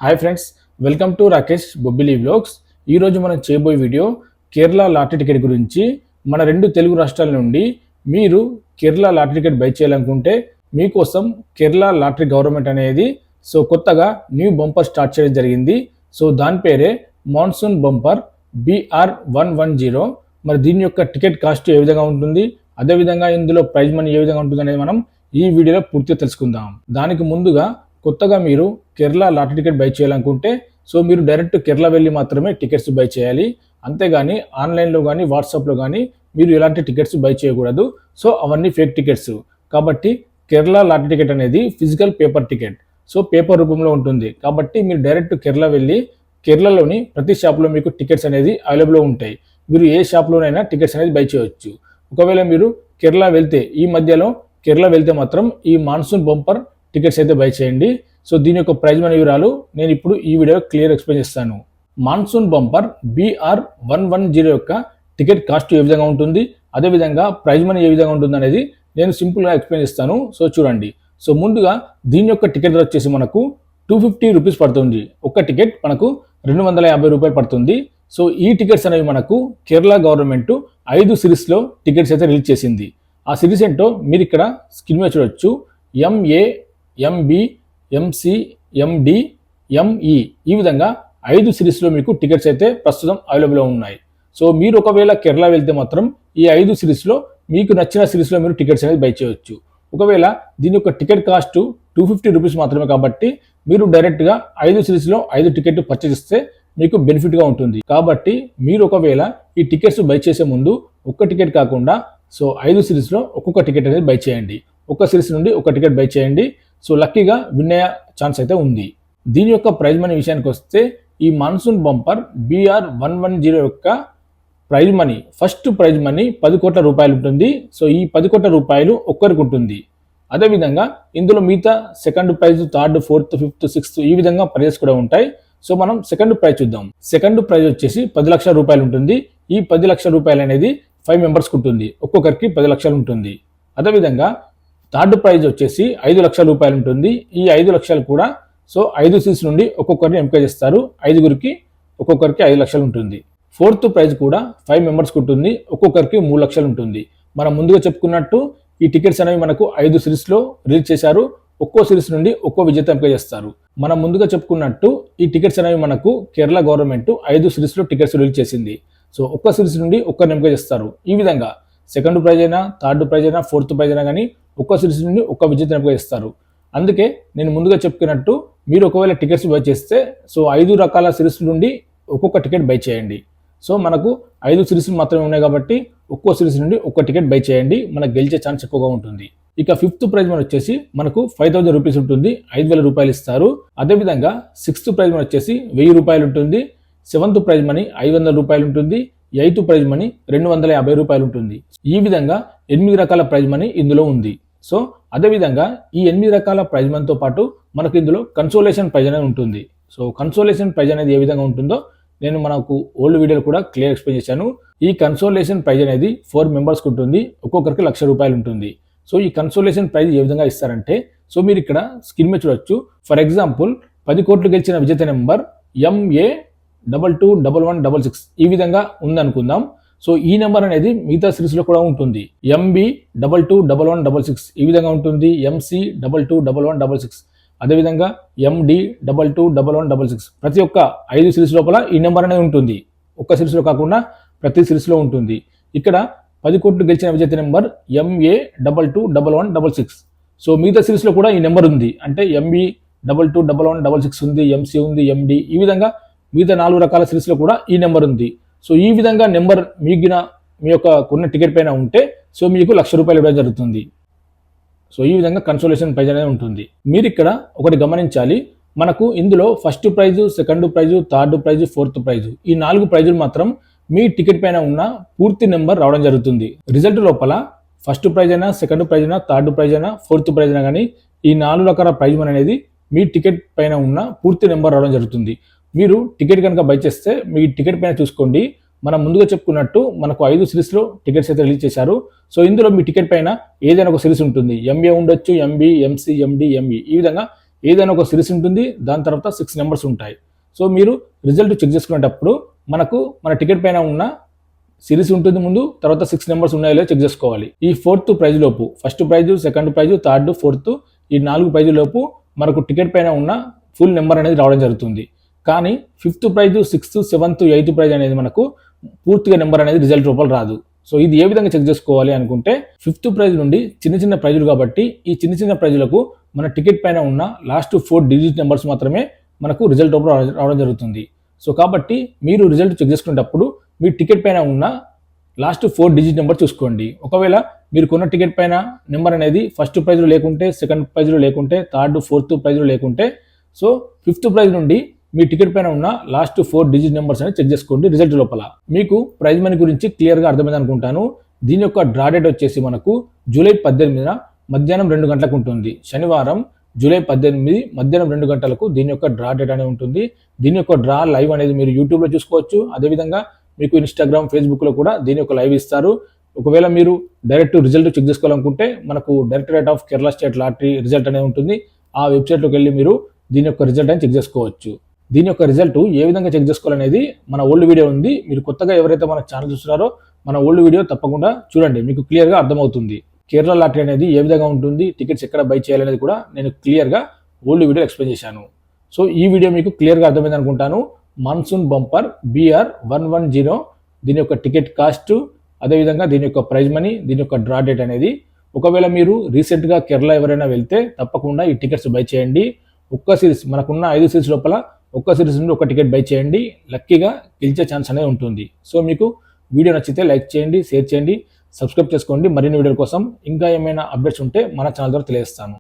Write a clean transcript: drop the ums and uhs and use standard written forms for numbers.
Hi friends, welcome to Rakesh Bobbili vlogs. ఈరోజు మనం చేయబోయే వీడియో కేరళ లాటరీ టికెట్ గురించి. మన రెండు తెలుగు రాష్ట్రాల నుండి మీరు కేరళ లాటరీ టికెట్ బై చేయాలనుకుంటే మీకోసం కేరళ లాటరీ గవర్నమెంట్ అనేది కొత్తగా న్యూ బంపర్ స్టార్ట్ చేయడం జరిగింది. దాని పేరే మాన్సూన్ బంపర్ BR110. మరి దీని యొక్క టికెట్ కాస్ట్ ఏ విధంగా ఉంటుంది, అదేవిధంగా ఇందులో ప్రైజ్ మనీ ఏ విధంగా ఉంటుంది అనేది మనం ఈ వీడియోలో పూర్తిగా తెలుసుకుందాం. దానికి ముందుగా కొత్తగా మీరు కేరళ లాటరీ టికెట్ బై చేయాలనుకుంటే మీరు డైరెక్ట్ కేరళ వెళ్ళి మాత్రమే టికెట్స్ బై చేయాలి. అంతేగాని ఆన్లైన్లో కానీ వాట్సాప్లో కానీ మీరు ఎలాంటి టికెట్స్ బై చేయకూడదు. అవన్నీ ఫేక్ టికెట్స్. కాబట్టి కేరళ లాటరీ టికెట్ అనేది ఫిజికల్ పేపర్ టికెట్. పేపర్ రూపంలో ఉంటుంది. కాబట్టి మీరు డైరెక్ట్ కేరళ వెళ్ళి కేరళలోని ప్రతి షాప్లో మీకు టికెట్స్ అనేది అవైలబుల్లో ఉంటాయి. మీరు ఏ షాప్లోనైనా టికెట్స్ అనేది బై చేయవచ్చు. ఒకవేళ మీరు కేరళ వెళ్తే ఈ మధ్యలో కేరళ వెళ్తే మాత్రం ఈ మాన్సూన్ బంపర్ టికెట్స్ అయితే బై చేయండి. దీని యొక్క ప్రైజ్ మనీ వివరాలు నేను ఇప్పుడు ఈ వీడియోలో క్లియర్ ఎక్స్ప్లెయిన్ చేస్తాను. మాన్సూన్ బంపర్ BR110 యొక్క టికెట్ కాస్ట్ ఏ విధంగా ఉంటుంది, అదేవిధంగా ప్రైజ్ మనీ ఏ విధంగా ఉంటుంది అనేది నేను సింపుల్గా ఎక్స్ప్లెయిన్ చేస్తాను. చూడండి. ముందుగా దీని యొక్క టికెట్ వచ్చేసి మనకు 250 రూపీస్ పడుతుంది. ఒక టికెట్ మనకు 250 రూపాయలు పడుతుంది. ఈ టికెట్స్ అనేవి మనకు కేరళ గవర్నమెంట్ 5 సిరీస్లో టికెట్స్ అయితే రిలీజ్ చేసింది. ఆ సిరీస్ ఏంటో మీరు ఇక్కడ స్క్రీన్ మీద చూడొచ్చు. MA, MB, MC, MD, ME ఈ విధంగా 5 సిరీస్లో మీకు టికెట్స్ అయితే ప్రస్తుతం అవైలబుల్లో ఉన్నాయి. మీరు ఒకవేళ కేరళ వెళ్తే మాత్రం ఈ 5 సిరీస్లో మీకు నచ్చిన సిరీస్లో మీరు టికెట్స్ అనేది బై చేయవచ్చు. ఒకవేళ దీని యొక్క టికెట్ కాస్ట్ 250 రూపీస్ మాత్రమే కాబట్టి మీరు డైరెక్ట్గా 5 సిరీస్లో 5 టికెట్ పర్చేస్ చేస్తే మీకు బెనిఫిట్గా ఉంటుంది. కాబట్టి మీరు ఒకవేళ ఈ టికెట్స్ బై చేసే ముందు ఒక్క టికెట్ కాకుండా 5 సిరీస్లో ఒక్కొక్క టికెట్ అనేది బై చేయండి. ఒక సిరీస్ నుండి ఒక టికెట్ బై చేయండి. లక్కీగా విన్ అయ్యే ఛాన్స్ అయితే ఉంది. దీని యొక్క ప్రైజ్ మనీ విషయానికి వస్తే ఈ మాన్సూన్ బంపర్ BR110 యొక్క prize money, first prize money 10 కోట్ల రూపాయలు ఉంటుంది. ఈ 10 కోట్ల రూపాయలు ఒక్కరికి ఉంటుంది. అదేవిధంగా ఇందులో మిగతా second prize, third, fourth, fifth, sixth ఈ విధంగా ప్రైజెస్ కూడా ఉంటాయి. మనం సెకండ్ ప్రైజ్ చూద్దాం. సెకండ్ ప్రైజ్ వచ్చేసి 10 లక్షల రూపాయలు ఉంటుంది. ఈ 10 లక్షల రూపాయలు అనేది 5 మెంబర్స్కి ఉంటుంది. ఒక్కొక్కరికి 10 లక్షలు ఉంటుంది. అదేవిధంగా థర్డ్ ప్రైజ్ వచ్చేసి 5 లక్షల రూపాయలు ఉంటుంది. ఈ 5 లక్షలు కూడా 5 సీట్స్ నుండి ఒక్కొక్కరిని ఎంపిక చేస్తారు. 5గురికి ఒక్కొక్కరికి 5 లక్షలు ఉంటుంది. ఫోర్త్ ప్రైజ్ కూడా 5 మెంబర్స్కి ఉంటుంది. ఒక్కొక్కరికి 3 లక్షలు ఉంటుంది. మనం ముందుగా చెప్పుకున్నట్టు ఈ టికెట్స్ అనేవి మనకు 5 సిరీస్లో రిలీజ్ చేశారు. ఒక్కో సిరీస్ నుండి ఒక్కో విజేత ఎంపిక చేస్తారు. మనం ముందుగా చెప్పుకున్నట్టు ఈ టికెట్స్ అనేవి మనకు కేరళ గవర్నమెంట్ 5 సిరీస్లో టికెట్స్ రిలీజ్ చేసింది. ఒక్క సిరీస్ నుండి ఒక్కరిని ఎంపిక చేస్తారు. ఈ విధంగా సెకండ్ ప్రైజ్ అయినా, థర్డ్ ప్రైజ్ అయినా, ఫోర్త్ ప్రైజ్ అయినా కానీ ఒక్క సిరీస్ నుండి ఒక్క విజేత ఎంపిక చేస్తారు. అందుకే నేను ముందుగా చెప్పుకున్నట్టు మీరు ఒకవేళ టికెట్స్ బై చేస్తే 5 రకాల సిరీస్ నుండి ఒక్కొక్క టికెట్ బై చేయండి. మనకు 5 సిరీస్లు మాత్రమే ఉన్నాయి కాబట్టి ఒక్కో సిరీస్ నుండి ఒక్క టికెట్ బై చేయండి. మనకు గెలిచే ఛాన్స్ ఎక్కువగా ఉంటుంది. ఇక ఫిఫ్త్ ప్రైజ్ మనీ వచ్చేసి మనకు 5000 రూపీస్ ఉంటుంది. 5000 రూపాయలు ఇస్తారు. అదేవిధంగా సిక్స్త్ ప్రైజ్ మనీ వచ్చేసి 1000 రూపాయలు ఉంటుంది. సెవెంత్ ప్రైజ్ మనీ 500 రూపాయలు ఉంటుంది. 8th ప్రైజ్ మనీ 250 రూపాయలు ఉంటుంది. ఈ విధంగా 8 రకాల ప్రైజ్ మనీ ఇందులో ఉంది. అదేవిధంగా ఈ 8 రకాల ప్రైజ్ మనీతో పాటు మనకు ఇందులో కన్సోలేషన్ ప్రైజ్ అనేది ఉంటుంది. కన్సోలేషన్ ప్రైజ్ అనేది ఏ విధంగా ఉంటుందో నేను మనకు ఓల్డ్ వీడియోలో కూడా క్లియర్ ఎక్స్ప్లెయిన్ చేశాను. ఈ కన్సోలేషన్ ప్రైజ్ అనేది 4 మెంబర్స్కి ఉంటుంది. ఒక్కొక్కరికి 1,00,000 రూపాయలు ఉంటుంది. ఈ కన్సోలేషన్ ప్రైజ్ ఏ విధంగా ఇస్తారంటే మీరు ఇక్కడ స్క్రీన్ మీద చూడొచ్చు. ఫర్ ఎగ్జాంపుల్ 10 కోట్లు గెలిచిన విజేత నెంబర్ MA221166 ఈ విధంగా ఉందనుకుందాం. ఈ నెంబర్ అనేది మిగతా సిరీస్లో కూడా ఉంటుంది. MB221166 ఈ విధంగా ఉంటుంది. MC221166 అదేవిధంగా MD221166 ప్రతి ఒక్క 5 సిరీస్ లోపల ఈ నెంబర్ అనేది ఉంటుంది. ఒక్క సిరీస్లో కాకుండా ప్రతి సిరీస్లో ఉంటుంది. ఇక్కడ 10 కోట్లు గెలిచిన విజేత నెంబర్ MA221166. మిగతా సిరీస్లో కూడా ఈ నెంబర్ ఉంది. అంటే MB221166 ఉంది, MC ఉంది, MD ఈ విధంగా మిగతా 4 రకాల సిరీస్లో కూడా ఈ నెంబర్ ఉంది. ఈ విధంగా నెంబర్ మిగిలిన మీ యొక్క కొన్న టికెట్ పైన ఉంటే మీకు 1,00,000 రూపాయలు ఇవ్వడం జరుగుతుంది. ఈ విధంగా కన్సోలేషన్ ప్రైజ్ అనేది ఉంటుంది. మీరు ఇక్కడ ఒకటి గమనించాలి. మనకు ఇందులో first prize, second prize, third prize, fourth prize ఈ 4 ప్రైజులు మాత్రం మీ టికెట్ పైన ఉన్న పూర్తి నెంబర్ రావడం జరుగుతుంది. రిజల్ట్ లోపల ఫస్ట్ ప్రైజ్ అయినా, సెకండ్ ప్రైజ్ అయినా, థర్డ్ ప్రైజ్ అయినా, ఫోర్త్ ప్రైజ్ అయినా కానీ ఈ 4 రకాల ప్రైజ్ మనీ అనేది మీ టికెట్ పైన ఉన్న పూర్తి నెంబర్ రావడం జరుగుతుంది. మీరు టికెట్ కనుక బై చేస్తే మీ టికెట్ పైన చూసుకోండి. మనం ముందుగా చెప్పుకున్నట్టు మనకు 5 సిరీస్లో టికెట్స్ అయితే రిలీజ్ చేశారు. ఇందులో మీ టికెట్ పైన ఏదైనా ఒక సిరీస్ ఉంటుంది. MA ఉండొచ్చు, MB, MC, MD, ME ఈ విధంగా ఏదైనా ఒక సిరీస్ ఉంటుంది, దాని తర్వాత 6 నెంబర్స్ ఉంటాయి. సో మీరు రిజల్ట్ చెక్ చేసుకునేటప్పుడు మన టికెట్ పైన ఉన్న సిరీస్ ఉంటుంది ముందు, తర్వాత 6 నెంబర్స్ ఉన్నాయో చెక్ చేసుకోవాలి. ఈ 4th ప్రైజ్ లోపు, first prize, second prize, third, 4th ఈ 4 ప్రైజ్ లోపు మనకు టికెట్ పైన ఉన్న ఫుల్ నెంబర్ అనేది రావడం జరుగుతుంది. కానీ 5th praise, 6th, 7th, 8th praise అనేది మనకు పూర్తిగా నెంబర్ అనేది రిజల్ట్ రూపంలో రాదు. సో ఇది ఏ విధంగా చెక్ చేసుకోవాలి అనుకుంటే, 5th ప్రైజ్ నుండి చిన్న ప్రైజులు కాబట్టి ఈ చిన్న ప్రైజులకు మన టికెట్ పైన ఉన్న లాస్ట్ 4 డిజిట్ నెంబర్స్ మాత్రమే మనకు రిజల్ట్ రూపంలో రావడం జరుగుతుంది. సో కాబట్టి మీరు రిజల్ట్ చెక్ చేసుకునేటప్పుడు మీ టికెట్ పైన ఉన్న లాస్ట్ 4 డిజిట్ నెంబర్ చూసుకోండి. ఒకవేళ మీరు కొన్న టికెట్ పైన నెంబర్ అనేది ఫస్ట్ ప్రైజ్లో లేకుంటే, సెకండ్ ప్రైజ్లో లేకుంటే, థర్డ్, 4th ప్రైజ్లో లేకుంటే, సో 5th ప్రైజ్ నుండి మీ టికెట్ పైన ఉన్న లాస్ట్ 4 డిజిట్ నెంబర్స్ అనేది చెక్ చేసుకోండి రిజల్ట్ లోపల. మీకు ప్రైజ్ మనీ గురించి క్లియర్గా అర్థమైంది అనుకుంటాను. దీని యొక్క డ్రా డేట్ వచ్చేసి మనకు జూలై 18న మధ్యాహ్నం 2 గంటలకు ఉంటుంది. శనివారం జూలై 18 మధ్యాహ్నం 2 గంటలకు దీని యొక్క డ్రా డేట్ అనేది ఉంటుంది. దీని యొక్క డ్రా లైవ్ అనేది మీరు యూట్యూబ్లో చూసుకోవచ్చు. అదేవిధంగా మీకు ఇన్స్టాగ్రామ్, ఫేస్బుక్లో కూడా దీని యొక్క లైవ్ ఇస్తారు. ఒకవేళ మీరు డైరెక్ట్ రిజల్ట్ చెక్ చేసుకోవాలనుకుంటే మనకు directorate of Kerala state lottery result అనేది ఉంటుంది. ఆ వెబ్సైట్లోకి వెళ్ళి మీరు దీని యొక్క రిజల్ట్ అని చెక్ చేసుకోవచ్చు. దీని యొక్క రిజల్ట్ ఏ విధంగా చెక్ చేసుకోవాలనేది మన ఓల్డ్ వీడియో ఉంది. మీరు కొత్తగా ఎవరైతే మన ఛానల్ చూస్తున్నారో మన ఓల్డ్ వీడియో తప్పకుండా చూడండి, మీకు క్లియర్గా అర్థమవుతుంది. కేరళ లాటరీ అనేది ఏ విధంగా ఉంటుంది, టికెట్స్ ఎక్కడ బై చేయాలనేది కూడా నేను క్లియర్గా ఓల్డ్ వీడియో ఎక్స్ప్లెయిన్ చేశాను. సో ఈ వీడియో మీకు క్లియర్గా అర్థమైంది అనుకుంటాను. మాన్సూన్ బంపర్ BR110 దీని యొక్క టికెట్ కాస్ట్, అదేవిధంగా దీని యొక్క ప్రైజ్ మనీ, దీని యొక్క డ్రా డేట్ అనేది. ఒకవేళ మీరు రీసెంట్గా కేరళ ఎవరైనా వెళ్తే తప్పకుండా ఈ టికెట్స్ బై చేయండి. ఒక్క సిరీస్, మనకున్న 5 సిరీస్ లోపల ఒక్క సిరీస్ నుండి ఒక టికెట్ బై చేయండి. లక్కీగా గెలిచే ఛాన్స్ అనేది ఉంటుంది. సో మీకు వీడియో నచ్చితే లైక్ చేయండి, షేర్ చేయండి, సబ్స్క్రైబ్ చేసుకోండి. మరిన్ని వీడియోల కోసం ఇంకా ఏమైనా అప్డేట్స్ ఉంటే మన ఛానల్ ద్వారా తెలియజేస్తాను.